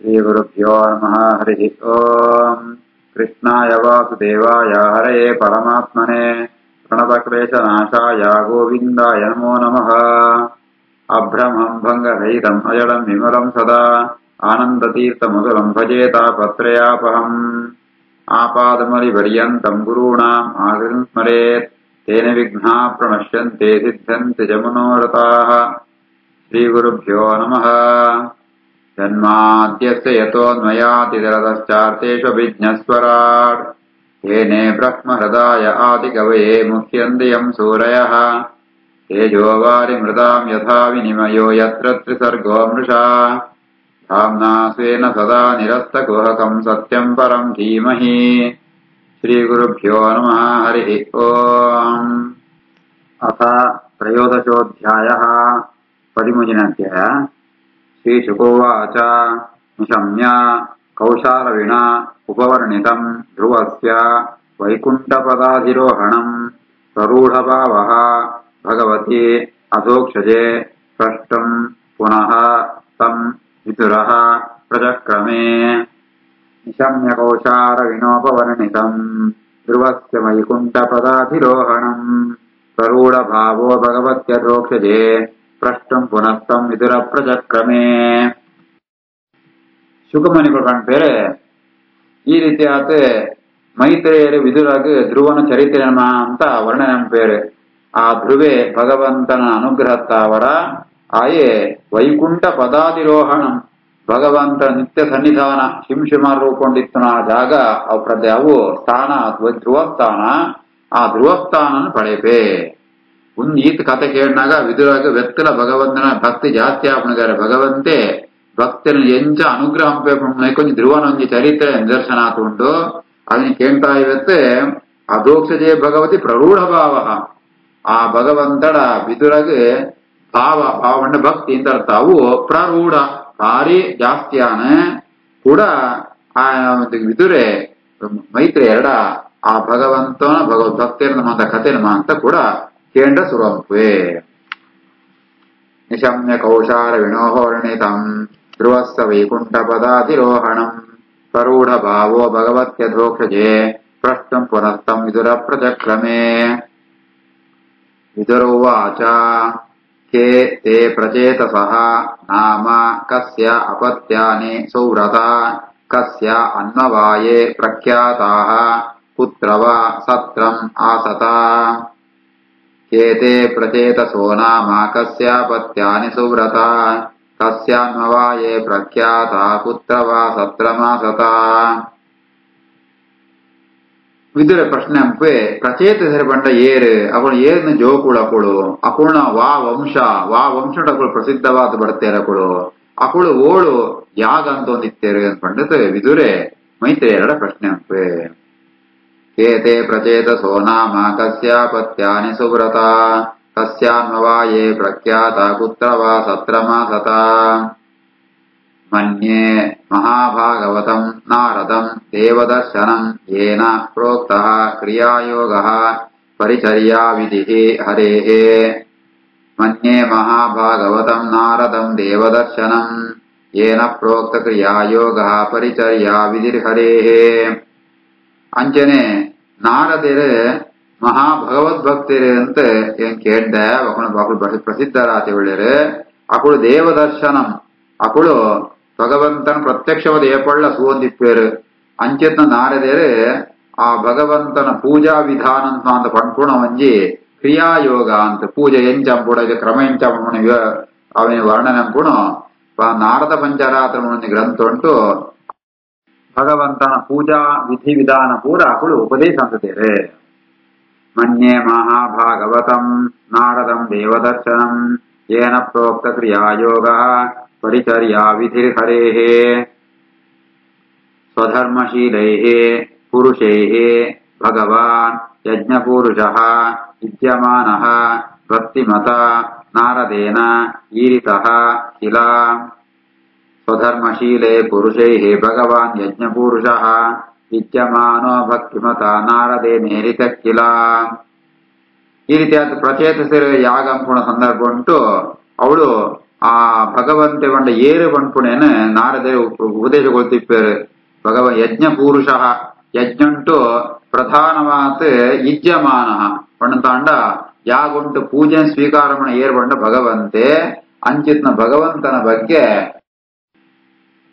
श्रीगुरुभ्यो नमः। हरिः ओम्। कृष्णाय वासुदेवाय हरये परमात्मने प्रणतक्लेशनाशाय गोविन्दाय नमो नमः। अभ्रमम् भङ्गरहितम् अजडम् विमलम् सदा आनन्दतीर्थमधुरम् भजेतापत्रयापहम्। आपादमलिपर्यन्तम् गुरूणाम् आकृतिम् स्मरेत् तेन विघ्नाः प्रणश्यन्ते सिद्ध्यन्ति च मनोरथाः। श्रीगुरुभ्यो नमः। जन्माद्यस्य यतोऽन्वयातिरतश्चार्तेष्वभिज्ञस्वराट् तेने ब्रह्महृदाय आदिकवये मुह्यन्ति सूरयः। तेजोवारिमृताम् यथा विनिमयो यत्र त्रिसर्गो मृषा धाम्ना स्वेन सदा निरस्तकुहकम् सत्यम् परम् धीमहि। श्रीगुरुभ्यो नमः। हरिः ओम्। अथ त्रयोदशोऽध्यायः। 13ನೇ ಅಧ್ಯಾಯ। श्रीशुकोवाच निशम्य कौशालविना उपवर्णितम् ध्रुवस्य वैकुण्ठपदाधिरोहणम् प्ररूढभावः भगवति अधोक्षजे स्पष्टम् पुनः तम् विदुरः प्रचक्रमे। निशम्य कौशालविनोपवर्णितम् ध्रुवस्य वैकुण्ठपदाधिरोहणम् प्ररूढभावो भगवत्यधोक्षजे ಪ್ರಷ್ಟಂ ಪುನಸ್ತಂ ವಿದುರ ಪ್ರಚಕ್ರಮೇ. ಶುಕಮುನಿಗಳು ಕಾಣ್ತಾರೆ. ಈ ರೀತಿಯಾದ ಮೈತ್ರೇಯರು ವಿದುರಾಗ ಧ್ರುವನ ಚರಿತ್ರೆಯನ್ನ ಅಂತ ವರ್ಣನೆ ಪೇರು. ಆ ಧ್ರುವೆ ಭಗವಂತನ ಅನುಗ್ರಹತ್ತಾವರ ಆಯೇ ವೈಕುಂಠ ಪದಾಧಿರೋಹಣಂ ಭಗವಂತನ ನಿತ್ಯ ಸನ್ನಿಧಾನ ಶಿಂಶಿಮ ರೂಪೊಂಡಿತ್ತು ಆ ಜಾಗ ಅವು ಸ್ಥಾನ ಅಥವಾ ಧ್ರುವಸ್ಥಾನ. ಆ ಧ್ರುವಸ್ಥಾನ ಪಡೆಪೆ. ಒಂದು ಈತ ಕಥೆ ಕೇಳಿದಾಗ ವಿದುರಾಗ ವ್ಯಕ್ತಿಲ ಭಗವಂತನ ಭಕ್ತಿ ಜಾಸ್ತಿ ಆಪಣಗಾರೆ ಭಗವಂತೆ ಭಕ್ತನ ಎಂಚ ಅನುಗ್ರಹ ಕೊಂಚ ಧ್ರುವನೊಂದು ಚರಿತ್ರೆ ನಿದರ್ಶನ ಉಂಟು. ಅದನ್ನ ಕೇಳ್ತಾ ಇವತ್ತೆ ಅಧೋಕ್ಷಜೆ ಭಗವತಿ ಪ್ರರೂಢ ಭಾವ. ಆ ಭಗವಂತನ ವಿದುರಾಗ ಭಾವಣ್ಣ ಭಕ್ತಿ ಅಂತ ಅರ್ಥ. ಅವು ಪ್ರರೂಢ ಭಾರಿ ಜಾಸ್ತಿಯಾನ ಕೂಡ ಆ ವಿದುರೆ ಮೈತ್ರಿ ಎರಡ ಆ ಭಗವಂತನ ಭಗವದ್ಭಕ್ತಿಯನ್ನ ಮಾತ ಕಥೆನ ಅಂತ ಕೂಡ ಕೇಂದ್ರ ಸುರಂಪುವೆ. ನಿಶಮ್ಯ ಕೌಶಾಲ ವಿನೋಹೋರ್ಣಿತಂ ಧ್ರುವಸ್ಸ ವೈಕುಂಠ ಪದಾಧಿರೋಹಣಂ ಪ್ರರೂಢ ಭಾವೋ ಭಗವತ್ಯಧೋಕ್ಷಜೆ ಪ್ರಷ್ಟಂ ಪುನಸ್ತಂ ವಿದುರ ಪ್ರಚಕ್ರಮೇ. ವಿದುರೋವಾಚ ಕೆ ತೇ ಪ್ರಚೇತಸಃ ನಾಮ ಕಸ್ಯ ಅಪತ್ಯಾನಿ ಸೌವ್ರತ ಕಸ್ಯ ಅನ್ವವಾಯೇ ಪ್ರಖ್ಯಾತಾಃ ಪುತ್ರವ ಸತ್ರಂ ಆಸತ. ಕೇತೆ ಪ್ರಚೇತಸೋ ನಾಮ ಕಸ್ಯಾಪತ್ಯಾನಿ ಸುವ್ರತ ಕಸ್ಯಾನ್ವವಾಯೇ ಪ್ರಖ್ಯಾತ ಪುತ್ರವ ಸತ್ರಮಾಸತ. ವಿದುರ ಪ್ರಶ್ನೆ ಅಂಪೆ ಪ್ರಚೇತಸರ ಬಂಡ ಏರು ಅವಳು ಏರ್ನ ಜೋಕುಳು ಅಕುಳು ಅಕುಳ್ನ ವಾ ವಂಶ ಅಕುಳು ಪ್ರಸಿದ್ಧವಾದ ಬರ್ತೇರಕುಳು ಅಕುಳು ಓಳು ಯಾಗ ಅಂತ ಒಂದಿತ್ತೇರು ಅಂತ ಪಂಡಿತ ವಿದುರೆ ಮೈತ್ರಿ ಎರಡ ಪ್ರಶ್ನೆ ಅಂಪೆ. ಕೇತೆ ಪ್ರಚೇತಸೋ ನಾಮ ಕಸ್ಯಾಪತ್ಯಾನಿ ಸುವ್ರತ ಕಸ್ಯಾನ್ವವಾಯೇ ಪ್ರಖ್ಯಾತ ಪುತ್ರವ ಸತ್ರಮಾಸತ. ಮನ್ಯೇ ಮಹಾಭಾಗವತಂ ನಾರದಂ ದೇವದರ್ಶನಂ ಯೇನ ಪ್ರೋಕ್ತಃ ಕ್ರಿಯಾಯೋಗಃ ಪರಿಚರ್ಯಾ ವಿಧಿಃ ಹರೇಃ. ಮನ್ಯೇ ಮಹಾಭಾಗವತಂ ನಾರದಂ ದೇವದರ್ಶನಂ ಯೇನ ಪ್ರೋಕ್ತ ಕ್ರಿಯಾಯೋಗಃ ಪರಿಚರ್ಯಾ ವಿಧಿರ್ಹರೇಃ. ಅಂಚನೆ ನಾರದರು ಮಹಾಭಗವದ್ಭಕ್ತರು ಅಂತ ಏನ್ ಕೇಳ್ದ ಅಕಳು ಪ್ರಸಿದ್ಧರಾತಿ ಒಳ್ಳೆರು ಅಕಳು ದೇವದರ್ಶನಂ ಅಕಳು ಭಗವಂತನ ಪ್ರತ್ಯಕ್ಷವಾದ ಏಪಳ್ಳ ಸುವಂದಿಪ್ಪೇರು. ಅಂಚೆತ್ನ ನಾರದರು ಆ ಭಗವಂತನ ಪೂಜಾ ವಿಧಾನ ಅಂತ ಪಂಪುಣ ಒಂಜಿ ಕ್ರಿಯಾಯೋಗ ಅಂತ ಪೂಜೆ ಎಂಚಂಪುಣ ಕ್ರಮ ಎಂಚಂಪುಣ ಅವನ ವರ್ಣನೆ ಅಂಪುಣ ನಾರದ ಪಂಚರಾತ್ರ ಗ್ರಂಥ ಉಂಟು. ಭಗವಂತನ ಪೂಜಾ ವಿಧಿ ವಿಧಾನ ಪೂರ ಅಕಳು ಉಪದೇಶ ಅಂತಾರೆ. ಮನ್ಯೇ ಮಹಾಭಾಗವತಂ ನಾರದಂ ದೇವದರ್ಶನಂ ಯೇನ ಪ್ರೋಕ್ತ ಕ್ರಿಯಾಯೋಗ ಪರಿಚರ್ಯಾ ವಿಧಿರ್ಹರೇಃ. ಸ್ವಧರ್ಮಶೀಲೈಃ ಪುರುಷೈಃ ಭಗವಾನ್ ಯಜ್ಞಪೂರುಷಃ ವಿದ್ಯಮಾನಃ ಭಕ್ತಿಮತ ನಾರದೇನ ಈರಿತಃ ಕಿಲ. ಸ್ವಧರ್ಮಶೀಲೇ ಪುರುಷೈಃ ಭಗವಾನ್ ಯಜ್ಞಪೂರುಷಃ ವಿದ್ಯಮಾನೋ ಭಕ್ತಿಮತ ನಾರದೇನೇರಿತ ಕಿಲ. ಈ ರೀತಿಯಾದ ಪ್ರಚೇತಸರ ಯಾಗ ಅಂಪುಣ ಸಂದರ್ಭ ಉಂಟು. ಅವಳು ಭಗವಂತೆ ಬಂಡ ಏರು ಪಂಪುಣೇನು ನಾರದೇ ಉಪದೇಶಗೊಳ್ತಿಪ್ಪೇರು ಯಜ್ಞ ಪೂರುಷ ಯಜ್ಞಂಟು ಪ್ರಧಾನವಾತ್ ಯುಜ್ಯಮಾನ ಪಂಡತಾಂಡ ಯಾಗುಂಟು ಪೂಜೆ ಸ್ವೀಕಾರ ಮಣ ಏರ್ ಬಂಡ ಭಗವಂತೆ ಅಂಚಿತ್ನ ಭಗವಂತನ ಬಗ್ಗೆ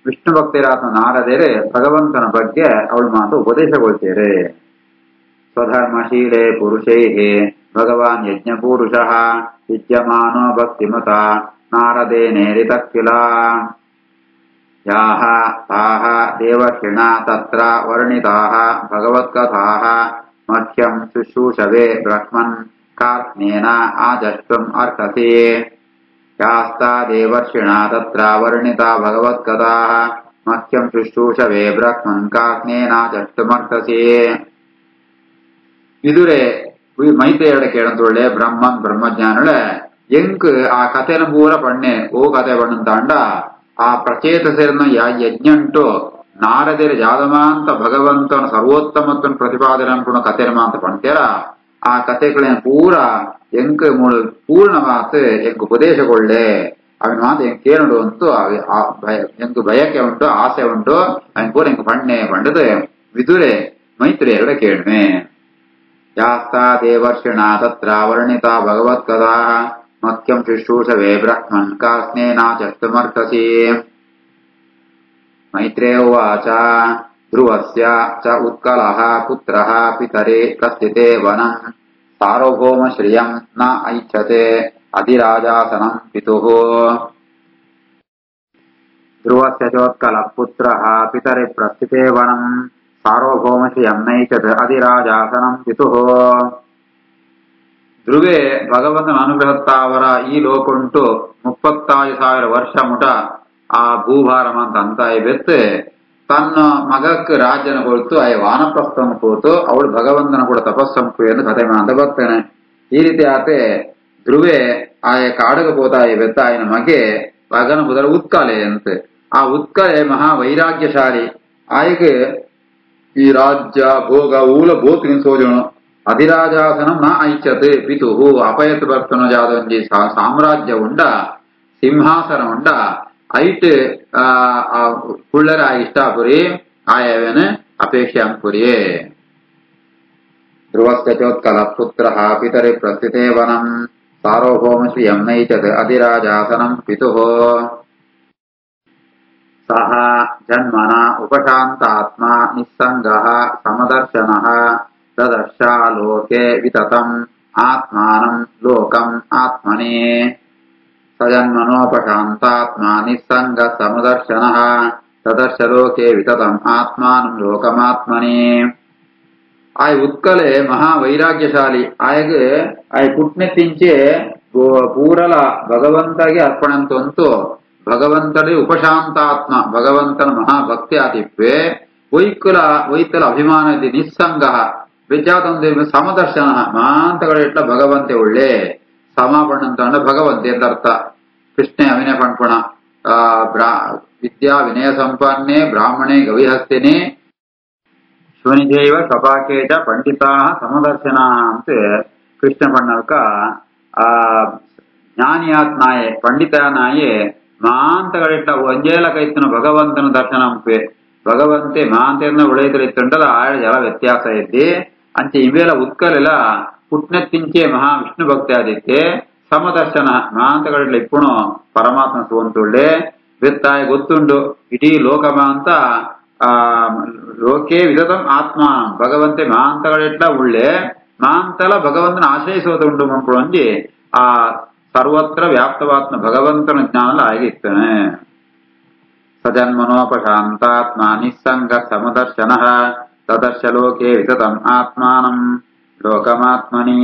ವಿಷ್ಣು ಭಕ್ತರಾದ ನಾರದೇರೆ ಭಗವಂತನ ಬಗ್ಗೆ ಅವಳು ಮಾತು ಉಪದೇಶಗೊಳ್ತೇರೆ. ಸ್ವಧರ್ಮಶೀಲೆ ಪುರುಷೈ ಭಗವಾನ್ ಯಜ್ಞ ಪೂರುಷ ಯುಜ್ಯಮಾನೋ ಭಕ್ತಿಮತ ನಾರದೇ ನೇರಿತ ಕಿಲ ಯಾಹ ತಾಹ ದೇವರ್ಷಿಣ ತತ್ರ ವರ್ಣಿತಾಃ ಭಗವತ್ಕಥಾಃ ಮಹ್ಯಂ ಶುಶ್ರೂಷವೇ ಬ್ರಹ್ಮನ್ ಕಾರ್ತ್ನೇನ ಆಜಷ್ಟುಂ ಅರ್ಹಸಿ. ಯಾಸ್ತಾ ದೇವರ್ಷಿಣ ತತ್ರ ವರ್ಣಿತಾ ಭಗವತ್ಕಥಾಃ ಮಹ್ಯಂ ಶುಶ್ರೂಷವೇ ಬ್ರಹ್ಮನ್ ಕಾರ್ತ್ನೇನ ಆಜಷ್ಟುಂ ಅರ್ಹಸಿ. ಇದುರೆ ಮೈತ್ರಿಯಡೆ ಕೇಳಂತೊಳ್ಳೆ ಬ್ರಹ್ಮನ್ ಬ್ರಹ್ಮಜ್ಞಾನಳೆ ಎಂಕ್ ಆ ಕಥೆನ ಪೂರ ಪಣ್ಣೆ ಓ ಕಥೆ ಪಣ್ಣಂತಾಂಡ ಆ ಪ್ರಚೇತ ಸೇರಿನ ಯಜ್ಞಂಟು ನಾರದೇರ ಜಾದಮಾಂತ ಭಗವಂತನ ಸರ್ವೋತ್ತಮತ್ವನ ಪ್ರತಿಪಾದನೆ ಅನ್ಕೊಂಡ ಕಥೆನ ಮಾಂತ ಪಣ್ತೇರ ಆ ಕಥೆಗಳೇನು ಪೂರ ಎಂಕ್ ಪೂರ್ಣವಾತ್ ಎಂಕ್ ಉಪದೇಶಗೊಳ್ಳೆ ಅವನ ಮಾತು ಎಂಕ್ ಕೇಳಡು ಅಂತೂ ಎಂಕ್ ಬಯಕೆ ಉಂಟು ಆಸೆ ಉಂಟು ಅವನ್ ಪೂರ ಎಂಕ್ ಪಣ್ಣೆ ಪಂಡದು ವಿದುರೆ ಮೈತ್ರಿ ಎರಡೆ ಕೇಳ್ಮೆ. ಯಾಸ್ತಾ ದೇವರ್ಷಿಣ ತತ್ರ ವರ್ಣಿತಾ ಭಗವತ್ಕಥಾಃ ಮಹ್ಯಂ ಶುಶ್ರೂಷವೇ ಬ್ರಹ್ಮನ್ ಕಾರ್ತ್ನೇನಾಚಷ್ಟುಮರ್ಹಸಿ. ಮೈತ್ರೇಯ ಉವಾಚ ಧ್ರುವಸ್ಯ ಚ ಉತ್ಕಲಃ ಪುತ್ರಃ ಪಿತರೆ ಪ್ರಸ್ಥಿತೆ ವನಂ ಸಾರ್ವಭೌಮ ಶ್ರಿಯಂ ನ ಐಚ್ಛತೆ ಅಧಿರಾಜಾಸನಂ ಪಿತುಃ. ಧ್ರುವಸ್ಯ ಚೋತ್ಕಲಃ ಪುತ್ರಃ ಪಿತರೆ ಪ್ರಸ್ಥಿತೆ ವನಂ ಸಾರ್ವಭೌಮ ಶ್ರಿಯಂ ನೈಚ್ಛತೆ ಅಧಿರಾಜಾಸನಂ ಪಿತುಃ. ಧ್ರುವೆ ಭಗವಂತನ ಅನುಗ್ರಹತ್ತಾವರ ಈ ಲೋಕುಂಟು 35,000 ವರ್ಷ ಮುಟ ಆ ಭೂಭಾರಮ ಅಂತ ಬೆತ್ತು ತನ್ನ ಮಗಕ್ ರಾಜ್ಯನ ಕೊಳ್ತು ಆಯ ವಾನಪ್ರಸ್ಥನ ಕೂತು ಅವಳು ಭಗವಂತನ ಕೂಡ ತಪಸ್ಸಂಪು ಎಂದು ಕಥೆ ಅಂತ ಬರ್ತೇನೆ. ಈ ರೀತಿ ಆತೆ ಧ್ರುವೆ ಆಯ ಕಾಡಗ ಪೋತಾಯ ಬೆತ್ತ ಆಯನ ಮಗೆ ಮಗನ ಬುದರ ಉತ್ಕಲೆ ಅಂತ ಆ ಉತ್ಕಲೆ ಮಹಾ ವೈರಾಗ್ಯಶಾಲಿ ಆಯಗೆ ಈ ರಾಜ್ಯ ಭೋಗ ಊಲ ಬೋತ್ ನಿನ್ಸೋಜನು ಅಧಿರಾಜಾಸನಂ ನ ಐಚ್ಛತೆ ಪಿತುಹು ಅಪಯತ್ ಭಕ್ತನ ಜಾದೊಂಜಿ ಸಾಮ್ರಾಜ್ಯ ಉಂಡ ಸಿಂಹಾಸನ ಉಂಡ ಐಟ್ ಕುಳ್ಳರ ಇಷ್ಟಾಪುರಿ ಆಯವೇನ ಅಪೇಕ್ಷೆ ಅಂಪುರಿಯೇ. ಧ್ರುವಸ್ಯ ಚೋತ್ಕಲ ಪುತ್ರ ಪಿತರೆ ಪ್ರಸ್ಥಿತೆ ವನಂ ಸಾರ್ವಭೌಮ ಶ್ರಿಯಂ ನೈಚ್ಛತೆ ಅಧಿರಾಜಾಸನಂ ಪಿತುಃ. ಸಹ ಜನ್ಮನ ಉಪಶಾಂತಾತ್ಮ ನಿಸ್ಸಂಗಃ ಸಮದರ್ಶನಃ ತದರ್ಶ ಲೋಕೆ ವಿತತಂ ಆತ್ಮಾನಂ ಲೋಕಂ ಆತ್ಮನೇ. ಸಜನ್ಮನೋಪಶಾಂತಾತ್ಮ ನಿಸ್ಸಂಗ ಸಮದರ್ಶನಃ ತದರ್ಶ ಲೋಕೆ ವಿತತಂ ಆತ್ಮಾನಂ ಲೋಕಮಾತ್ಮನೇ. ಆಯ ಉತ್ಕಲೆ ಮಹಾ ವೈರಾಗ್ಯಶಾಲಿ ಆಯಗೆ ಆಯ ಪುಟ್ನೆತ್ತಿಂಚೆ ಪೂರಲ ಭಗವಂತಗೆ ಅರ್ಪಣಂತಂತೂ ಭಗವಂತನೇ ಉಪಶಾಂತಾತ್ಮ ಭಗವಂತನ ಮಹಾಭಕ್ತಿ ಆತಿಪ್ಪೆ ವೈತಲ ಅಭಿಮಾನದಿ ನಿಸ್ಸಂಗ ವಿದ್ಯಾತಂದೆ ಸಮದರ್ಶನ ಮಾಂತಗಳಿಟ್ಲ ಭಗವಂತೆ ಒಳ್ಳೆ ಸಮಾಪಣ್ಣಂತ ಭಗವಂತೆ ಎಂದರ್ಥ. ಕೃಷ್ಣೆ ಅವಿನಯ ಪಣ್ಪುಣ ವಿದ್ಯಾ ವಿನಯ ಸಂಪನ್ನೆ ಬ್ರಾಹ್ಮಣೆ ಗವಿಹಸ್ತಿನಿ ಶುನಿಜೈವ ಸ್ವಪಾಕೇಜ ಪಂಡಿತಾ ಸಮದರ್ಶನ ಅಂತ ಕೃಷ್ಣ ಪಣ್ಣಲ್ಕ ಜ್ಞಾನಿಯಾತ್ನಾಯೆ ಪಂಡಿತನಾಯೆ ಮಾಂತಗಳಿಟ್ಲ ಒಂಜೇಲ ಕೈತನ ಭಗವಂತನ ದರ್ಶನ ಅಂಪೆ ಭಗವಂತೆ ಮಾಂತೆಯನ್ನ ಉಳೈತಲಿತ್ತುಂಟಲ್ಲ ಆಳ ಜಲ ವ್ಯತ್ಯಾಸ ಇದ್ದಿ ಅಂಚೆ ಇವೆಲ್ಲ ಉತ್ಕಲೆಲ್ಲ ಪುಟ್ನೆತ್ತಿಂಚೆ ಮಹಾ ವಿಷ್ಣು ಭಕ್ತಿ ಆದಿತ್ತೆ ಸಮದರ್ಶನ ಮಾಂತಗಳಿಟ್ಲ ಇಪ್ಪುಣು ಪರಮಾತ್ಮ ಸುವಂತುಳ್ಳೆ ಬೆತ್ತಾಯ ಗೊತ್ತುಂಡು ಇಡೀ ಲೋಕಮ ಅಂತ ಲೋಕೆ ವಿಧತಂ ಆತ್ಮ ಭಗವಂತೆ ಮಾಂತಗಳಿಟ್ಲ ಉಳ್ಳೆ ಮಾಂತಲ ಭಗವಂತನ ಆಶ್ರಯಿಸೋದುಂಟು ಮಂಪುಳಂಜಿ ಆ ಸರ್ವತ್ರ ವ್ಯಾಪ್ತವಾತ್ಮ ಭಗವಂತನ ಜ್ಞಾನ ಆಗಿರ್ತಾನೆ. ಸಜನ್ಮನೋಪಶಾಂತಾತ್ಮ ನಿಸ್ಸಂಗ ಸಮದರ್ಶನ ತದರ್ಶ ಲೋಕೆ ವಿತತಂ ಆತ್ಮಾನಂ ಲೋಕಮಾತ್ಮನಿ.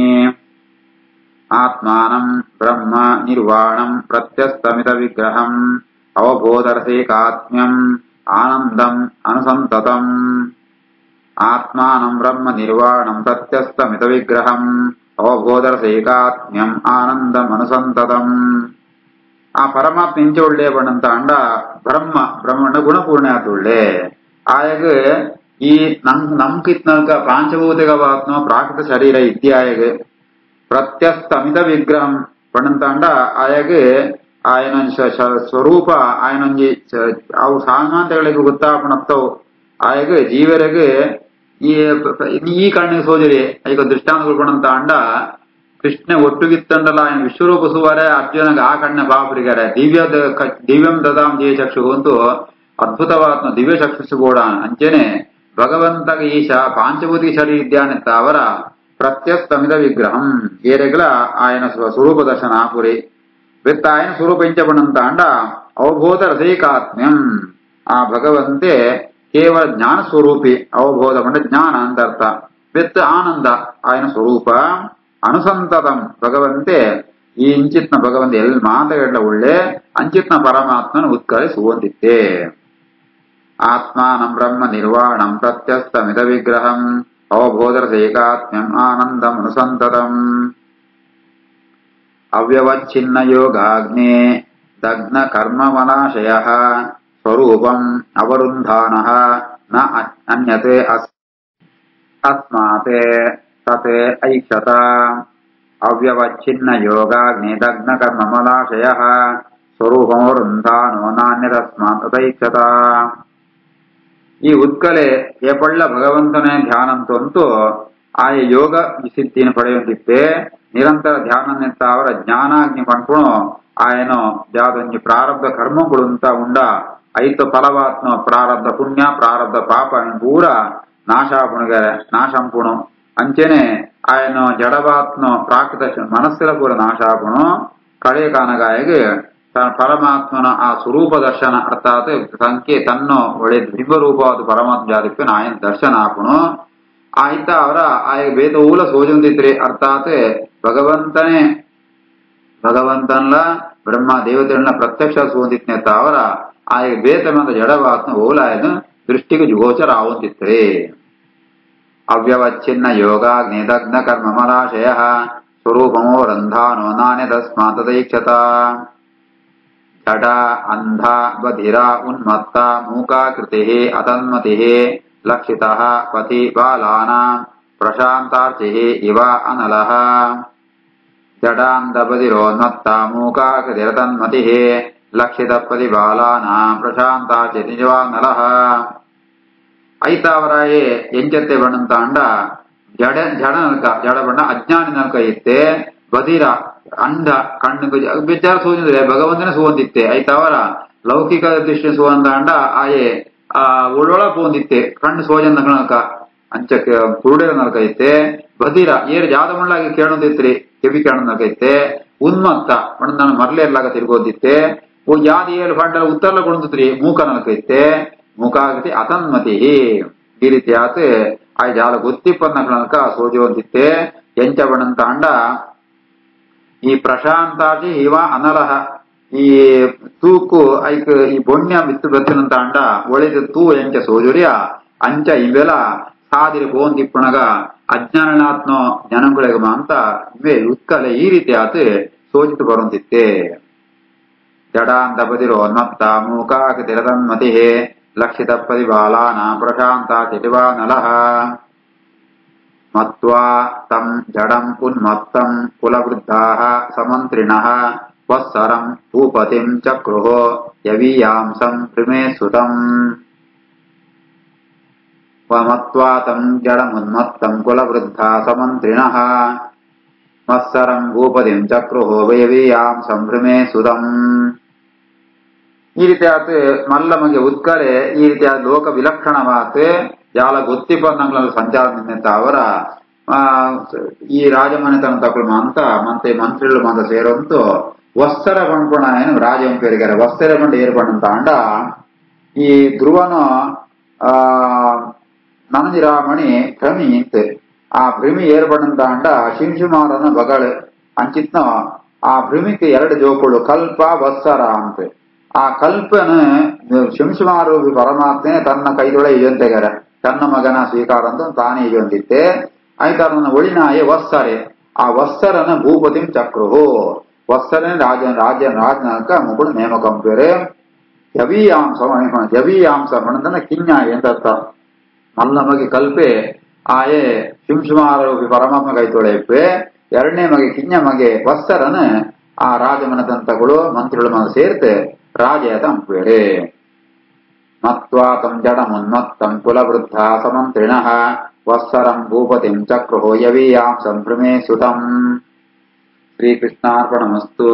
ಆತ್ಮಾನಂ ಬ್ರಹ್ಮ ನಿರ್ವಾಣಂ ಪ್ರತ್ಯಸ್ತಮಿತ ವಿಗ್ರಹಂ ಅವಬೋಧರಸೇಕಾತ್ಮ್ಯಂ ಆನಂದಂ ಅನುಸಂತತಂ. ಆತ್ಮಾನಂ ಬ್ರಹ್ಮ ನಿರ್ವಾಣಂ ಪ್ರತ್ಯಸ್ತಮಿತ ವಿಗ್ರಹಂ ಅವಬೋಧರಸೇಕಾತ್ಮ್ಯಂ ಆನಂದಂ ಅನುಸಂತತಂ. ಆ ಪರಮಾತ್ಮ ಇಂಚೆ ಒಳ್ಳೆ ಬಣ್ಣಂತ ಅಂಡ ಬ್ರಹ್ಮಣ್ಣ ಗುಣಪೂರ್ಣೆ ಆತುಳ್ಳೆ ಆಯಗ ಈ ನಮ್ಕಿತ್ನಲ್ಕ ಪಾಂಚಭೂತಿಕವಾತ್ಮ ಪ್ರಾಕೃತ ಶರೀರ ಇತ್ಯಾಯಗ ಪ್ರತ್ಯಸ್ತಮಿತ ವಿಗ್ರಹಂ ಪಣ್ಣಂತ ಅಂಡ ಆಯಗ ಆಯನೊಂದು ಸ್ವರೂಪ ಆಯನೊಂಜಿ ಅವು ಸಾಮಾನ್ಯಗಳಿಗೆ ಗೊತ್ತಾಪಣತ್ತವು ಆಯಗೆ ಜೀವರಿಗೆ ಈ ಕಣ್ಣಿಗೆ ಸೋಜರಿ ಈಗ ದೃಷ್ಟಾಂತಗಳು ಕೊಡಂತ ಅಂಡ ಕೃಷ್ಣ ಒಟ್ಟುಗಿತ್ತಂಡಲ್ಲ ఆయన ವಿಶ್ವರೂಪ ಸುವಾರೆ ಅರ್ಜುನಗೆ ಆ ಕಣ್ಣ ಬಾಪರಿಗಾರೆ ದಿವ್ಯಂ ದದಾಂ ಜಯ ಚಕ್ಷು ಅಂತೂ ಅದ್ಭುತವಾದ ದಿವ್ಯ ಚಕ್ಷುಸು ಕೂಡ ಅಂಚೆನೆ ಭಗವಂತಗ ಈಶ ಪಾಂಚಭೂತಿ ಶರೀರ ಇದ್ದಾನೆತ್ತ ಅವರ ಪ್ರತ್ಯಸ್ತಮಿದ ವಿಗ್ರಹಂ ಏರೆಗಳ ಆಯನ ಸ್ವರೂಪ ದರ್ಶನ ಆಪುರಿ ಬೆತ್ತ ಆಯನ ಸ್ವರೂಪ ಇಂಚಪಣಂತ ಅಂಡ ಅವಬೋಧ ರಸೈಕಾತ್ಮ್ಯಂ ಆ ಭಗವಂತೆ ಕೇವಲ ಜ್ಞಾನ ಸ್ವರೂಪಿ ಅವಬೋಧ ಪಂಡ ಜ್ಞಾನ ಅಂತ ಅರ್ಥ ಬೆತ್ತ ಆನಂದ ಆಯನ ಸ್ವರೂಪ ಅನುಸಂತತಂ ಭಗವಂತೆ ಈ ಇಂಚಿತ್ನ ಭಗವಂತ ಎಲ್ ಮಾತಗಡ್ಲ ಒಳ್ಳೆ ಅಂಚಿತ್ನ ಪರಮಾತ್ಮನ ಉತ್ಕರಿಸುವಂತಿತ್ತೆ ಆತ್ಮಾನಂ ಬ್ರಹ್ಮ ನಿರ್ವಾಣಂ ಪ್ರತ್ಯಸ್ತಮಿದ ವಿಗ್ರಹಂ ಅವಬೋಧರಸೈಕಾತ್ಮ್ಯಂ ಆನಂದಂ ಅನುಸಂತತಂ ಅವ್ಯವಚ್ಛಿನ್ನ ಯೋಗಾಗ್ನೇ ದಗ್ನ ಕರ್ಮಮನಾಶಯ ಸ್ವರೂಪಂ ಅವರುಂಧಾನಃ ನ ಅನ್ಯತೆ ಅಸ್ಮಾತೆ ತತೆ ಐಕ್ಷತ ಅವ್ಯವಚ್ಛಿನ್ನ ಯೋಗಾಗ್ನೇ ದಗ್ನ ಕರ್ಮಮನಾಶಯ ಸ್ವರೂಪಂ ಅವರುಂಧಾನೋ ನಾನ್ಯತಸ್ಮಾತ್ ತದೈಕ್ಷತ ಈ ಉತ್ಕಲೆ ಏಪಳ್ಳ ಭಗವಂತನೇ ಧ್ಯಾನಂತಂತೂ ಆಯ ಯೋಗ ಸಿದ್ಧಿನ ಪಡೆಯುತ್ತಿತ್ತೆ ನಿರಂತರ ಧ್ಯಾನನೆತ್ತ ಅವರ ಜ್ಞಾನಾಗ್ನಿ ಪಂಪುಣು ಆಯನು ಯಾವ್ದೊಂದು ಪ್ರಾರಬ್ಧ ಕರ್ಮಗಳು ಅಂತ ಉಂಡ ಐತ ಫಲವಾತ್ಮ ಪ್ರಾರಬ್ಧ ಪುಣ್ಯ ಪ್ರಾರಬ್ಧ ಪಾಪ ಪೂರ ನಾಶಾಪುಣು ಅಂಚೆನೆ ಆಯನು ಜಡವಾತ್ಮ ಪ್ರಾಕೃತ ಮನಸ್ಸಿನ ಪೂರ ನಾಶಾಪುಣು ಕಡೆಯ ಕಾನಗಾಯಗೆ ಪರಮಾತ್ಮನ ಆ ಸ್ವರೂಪ ದರ್ಶನ ಅರ್ಥಾತ್ ಸಂಖ್ಯೆ ತನ್ನ ಒಳ್ಳೆ ಬಿಂಬರೂಪವಾದ ಪರಮಾತ್ಮ ಜಾತಿಪ್ಪೆ ಆಯನ ದರ್ಶನ ಆಪುಣು ಆಯ್ತ ಅವರ ಆಯ ಬೇತ ಊಲ ಸೋಜಂದಿತ್ರಿ ಅರ್ಥಾತ್ ಭಗವಂತನ್ಲ ಬ್ರಹ್ಮ ದೇವತೆಗಳನ್ನ ಪ್ರತ್ಯಕ್ಷ ಸೋದಿತ್ನೆತ್ತ ಅವರ ಆಯ ಬೇತಮಂದ ಜಡವಾತ್ಮ ಓಲಾಯನು ದೃಷ್ಟಿಗೆ ಗೋಚರ ಆವಂತಿತ್ರಿ ಅವ್ಯವಚ್ಛಿನ್ನ ಯೋಗಾಗ್ನಿ ದಗ್ನ ಕರ್ಮಮಲಾಶಯ ಸ್ವರೂಪಮೋ ರಂಧಾನೋ ನಾನ್ಯತಸ್ಮಾತ್ ತದೈಕ್ಷತ ಜಡ ಅಂಧ ಬಧಿರ ಉನ್ಮತ್ತ ಮೂಕಾಕೃತಿ ಅತನ್ಮತಿ ಲಕ್ಷಿತ ಪತಿ ಬಾಲಾನಾಂ ಪ್ರಶಾಂತಾರ್ಚಿ ಇವ ಅನಲಃ ಜಡಾಂಧ ಬಧಿರೋನ್ಮತ್ತ ಮೂಕಾಕೃತಿರತನ್ಮತಿ ಲಕ್ಷಿತ ಪತಿ ಬಾಲಾನಾಂ ಪ್ರಶಾಂತಾರ್ಚಿ ಇವ ಅನಲಃ ಐತಾವರಾಯೇ ಎಂಚತ್ತೆ ಬಣ್ಣಂತ ಅಂಡ ಜಡ ನಲ್ಕ ಜಡ ಬಣ್ಣ ಅಜ್ಞಾನಿ ನಲ್ಕ ಇತ್ತೆ ಬಧಿರ ಅಂಧ ಕಣ್ಣು ವಿಚಾರ ಸೂಚಿದ್ರೆ ಭಗವಂತನೇ ಸುವಂದಿತ್ತೆ ಐತವರ ಲೌಕಿಕ ದೃಷ್ಟಿ ಸುವಂದ ಅಂಡ ಆಯೆ ಒಳ್ಳೊಳ ಪೋಂದಿತ್ತೆ ಕಣ್ಣು ಸೋಜನ್ ನಕ ಅಂಚಕ್ಕೆ ಕುರುಡೇರ ನಲ್ಕ ಐತೆ ಬಧಿರ ಏರ್ ಜಾದ ಮಣ್ಣಾಗಿ ಕೇಳೋದಿತ್ರಿ ಕೆಬಿ ಕೇಳೋ ನಲ್ಕ ಐತೆ ಉನ್ಮತ್ತ ಬಣ್ಣ ನಾನು ಮರ್ಲೆ ಎಲ್ಲಾಗ ತಿರ್ಗೋದಿತ್ತೆ ಓ ಯಾದ ಏಳು ಫಂಡಲ ಉತ್ತರ್ಲ ಕೊಡುತ್ರಿ ಮೂಕ ನಲ್ಕ ಐತೆ ಮೂಕಾಗತಿ ಅತನ್ಮತಿ ಈ ರೀತಿ ಆತ ಆಯ್ ಜಾಲ ಗೊತ್ತಿಪ್ಪನ್ನ ನಲ್ಕ ಸೋಜುವಂತಿತ್ತೆ ಎಂಚ ಬಣ್ಣಂತ ಅಂಡ ಈ ಪ್ರಶಾಂತಾಜಿ ಇವ ಅನಲಹ ಈ ತೂಕು ಐಕ್ ಈ ಬೊಣ್ಯ ಬಿತ್ತು ಬತ್ತಿನಂತ ಅಂಡ ಒಳೆದ ತೂ ಎಂಚ ಸೋಜುರಿಯ ಅಂಚ ಇವೆಲ್ಲ ಸಾದಿರಿ ಬೋಂದಿಪ್ಪಣಗ ಅಜ್ಞಾನಾತ್ಮ ಜನಗಳಿಗೆ ಅಂತ ಇವೇ ಉತ್ಕಲೆ ಈ ರೀತಿ ಆತ ಸೋಜಿತು ಬರುವಂತಿತ್ತೆ ಜಡಾಂತ ಬದಿರೋನ್ಮತ್ತ ಮೂಕಾಕತಿರತನ್ಮತಿ ಲಕ್ಷಿತ ಪದಿ ಬಾಲಾನ ಪ್ರಶಾಂತ ಚಿಟಿವಾನಲಃ ಮತ್ವಾ ತಂ ಜಡಂ ಉನ್ಮತ್ತಂ ಕುಲವೃದ್ಧಾಃ ಸಮಂತ್ರಿಣಃ ವತ್ಸರಂ ಭೂಪತಿಂ ಚಕ್ರುಃ ಯವೀಯಾಂಸಂ ಪ್ರಿಮೇ ಸುತಂ ಮತ್ವಾ ತಂ ಜಡಮುನ್ಮತ್ತಂ ಕುಲವೃದ್ಧಾ ಸಮಂತ್ರಿಣಃ ವತ್ಸರಂ ಭೂಪತಿಂ ಚಕ್ರುಃ ಯವೀಯಾಂಸಂ ಪ್ರಿಮೇ ಸುತಂ ಈ ರೀತಿಯಾದ ಮಲ್ಲಮಗೆ ಉತ್ಕಲೆ ಈ ರೀತಿಯಾದ ಲೋಕ ವಿಲಕ್ಷಣವಾದ ಜಾಲ ಗೊತ್ತಿಪ್ಪಂಗಳಲ್ಲಿ ಸಂಚಾರ ನಿಂತ ಅವರ ಈ ರಾಜಮನೆತನ ತಗೊಳ್ಮ ಅಂತ ಮತ್ತೆ ಮಂತ್ರಿಗಳು ಮಂದ ಸೇರಂತು ವಸ್ತ್ರ ಪಂಪಣ ಏನು ರಾಜಂ ಪೇರಿಗಾರೆ ವಸ್ತ್ರ ಪಂಡ ಏರ್ಪಡಂತ ಅಂಡ ಈ ಧ್ರುವನು ನನಜಿರಾಮಣಿ ಭ್ರಮಿ ಇಂತ ಆ ಭ್ರಮಿ ಏರ್ಪಡಂತ ಅಂಡ ಶಿಂಶುಮಾರನ ಬಗಳು ಅಂಚಿತ್ನ ಆ ಭ್ರಮಿಗೆ ಎರಡು ಜೋಕುಳು ಕಲ್ಪ ವತ್ಸರ ಅಂತ ಆ ಕಲ್ಪನ ಶಿಂಶುಮಾರು ಪರಮಾತ್ಮೆ ತನ್ನ ಕೈದೊಳೆ ಇಜಂತೆಗಾರೆ ತನ್ನ ಮಗನ ಸ್ವೀಕಾರ ಅಂತ ತಾನೇ ಇಜಂತಿತ್ತೆ ಆಯ್ತಾ ನನ್ನ ಒಳಿನಾಯೆ ವತ್ಸರೆ ಆ ವತ್ಸರನ ಭೂಪತಿಂ ಚಕ್ರುಹು ವತ್ಸರನೇ ರಾಜನಾಕ ಮುಗುಳು ನೇಮಕಂ ಬೇರೆ ಜವೀಯಾಂಸ ಮಣದನ ಕಿನ್ಯಾಯ ಅಂತ ಅರ್ಥ ಮಲ್ಲಮಗೆ ಕಲ್ಪೆ ಆಯೆ ಶಿಂಶುಮಾರು ಪರಮಾತ್ಮ ಕೈತೊಳೆಪ್ಪೆ ಎರಡನೇ ಮಗೆ ಕಿನ್ಯ ಮಗೆ ವತ್ಸರನ ಆ ರಾಜಮನದಂತಗಳು ಮಂತ್ರಿಗಳ ಮನ ಸೇರ್ತೆ ರಾಜೇತಂ ಪೇರೆ ಮತ್ವಾ ತಂ ಜಡಮುನ್ಮತ್ತಂ ಕುಲವೃದ್ಧ ಸಮಂತ್ರಿಣಃ ವತ್ಸರಂ ಭೂಪತಿಂ ಚಕ್ರುಹೋ ಯವೀಯಾಂ ಸಂಭ್ರಮೇ ಸುತಂ. ಶ್ರೀಕೃಷ್ಣಾರ್ಪಣಮಸ್ತು.